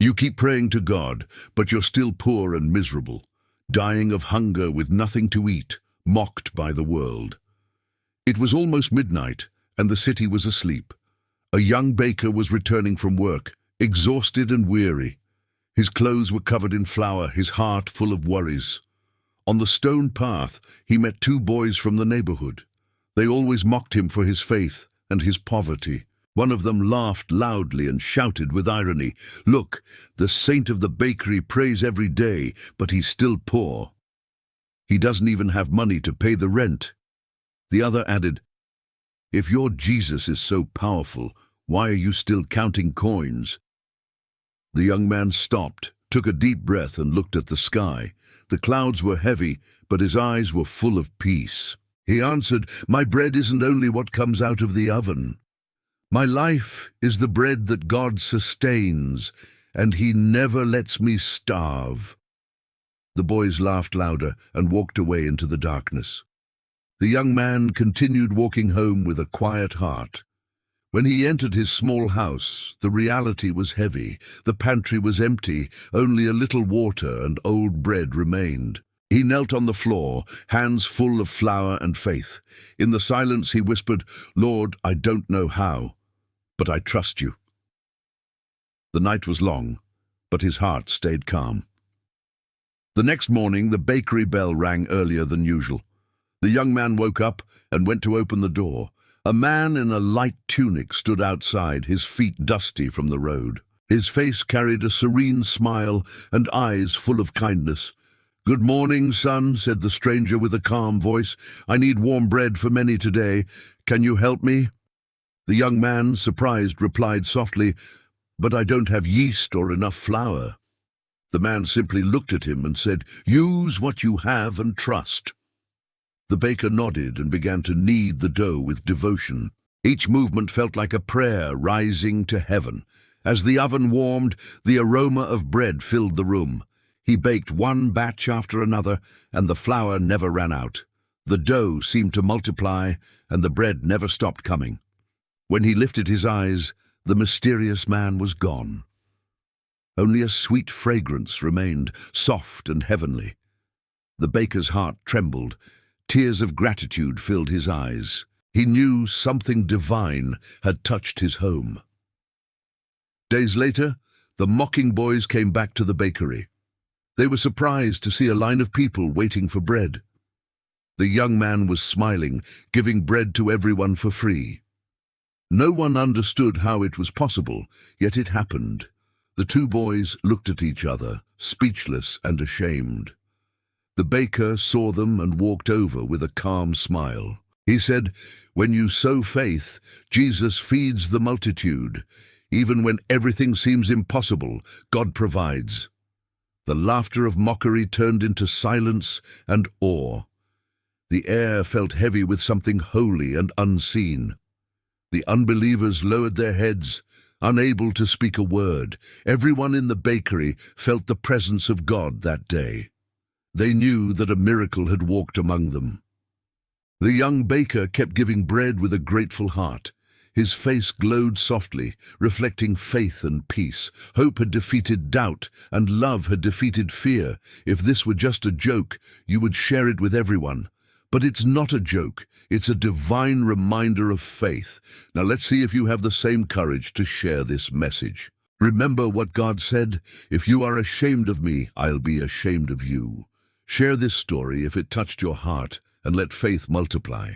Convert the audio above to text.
You keep praying to God, but you're still poor and miserable, dying of hunger with nothing to eat, mocked by the world. It was almost midnight, and the city was asleep. A young baker was returning from work, exhausted and weary. His clothes were covered in flour, his heart full of worries. On the stone path, he met two boys from the neighborhood. They always mocked him for his faith and his poverty. One of them laughed loudly and shouted with irony, "Look, the saint of the bakery prays every day, but he's still poor. He doesn't even have money to pay the rent." The other added, "If your Jesus is so powerful, why are you still counting coins?" The young man stopped, took a deep breath and looked at the sky. The clouds were heavy, but his eyes were full of peace. He answered, "My bread isn't only what comes out of the oven. My life is the bread that God sustains, and He never lets me starve." The boys laughed louder and walked away into the darkness. The young man continued walking home with a quiet heart. When he entered his small house, the reality was heavy. The pantry was empty, only a little water and old bread remained. He knelt on the floor, hands full of flour and faith. In the silence he whispered, "Lord, I don't know how, but I trust you." The night was long, but his heart stayed calm. The next morning the bakery bell rang earlier than usual. The young man woke up and went to open the door. A man in a light tunic stood outside, his feet dusty from the road. His face carried a serene smile and eyes full of kindness. "Good morning, son," said the stranger with a calm voice. "I need warm bread for many today. Can you help me?" The young man, surprised, replied softly, "But I don't have yeast or enough flour." The man simply looked at him and said, "Use what you have and trust." The baker nodded and began to knead the dough with devotion. Each movement felt like a prayer rising to heaven. As the oven warmed, the aroma of bread filled the room. He baked one batch after another, and the flour never ran out. The dough seemed to multiply, and the bread never stopped coming. When he lifted his eyes, the mysterious man was gone. Only a sweet fragrance remained, soft and heavenly. The baker's heart trembled. Tears of gratitude filled his eyes. He knew something divine had touched his home. Days later, the mocking boys came back to the bakery. They were surprised to see a line of people waiting for bread. The young man was smiling, giving bread to everyone for free. No one understood how it was possible, yet it happened. The two boys looked at each other, speechless and ashamed. The baker saw them and walked over with a calm smile. He said, "When you sow faith, Jesus feeds the multitude. Even when everything seems impossible, God provides." The laughter of mockery turned into silence and awe. The air felt heavy with something holy and unseen. The unbelievers lowered their heads, unable to speak a word. Everyone in the bakery felt the presence of God that day. They knew that a miracle had walked among them. The young baker kept giving bread with a grateful heart. His face glowed softly, reflecting faith and peace. Hope had defeated doubt, and love had defeated fear. If this were just a joke, you would share it with everyone. But it's not a joke. It's a divine reminder of faith. Now let's see if you have the same courage to share this message. Remember what God said, "If you are ashamed of me, I'll be ashamed of you." Share this story if it touched your heart, and let faith multiply.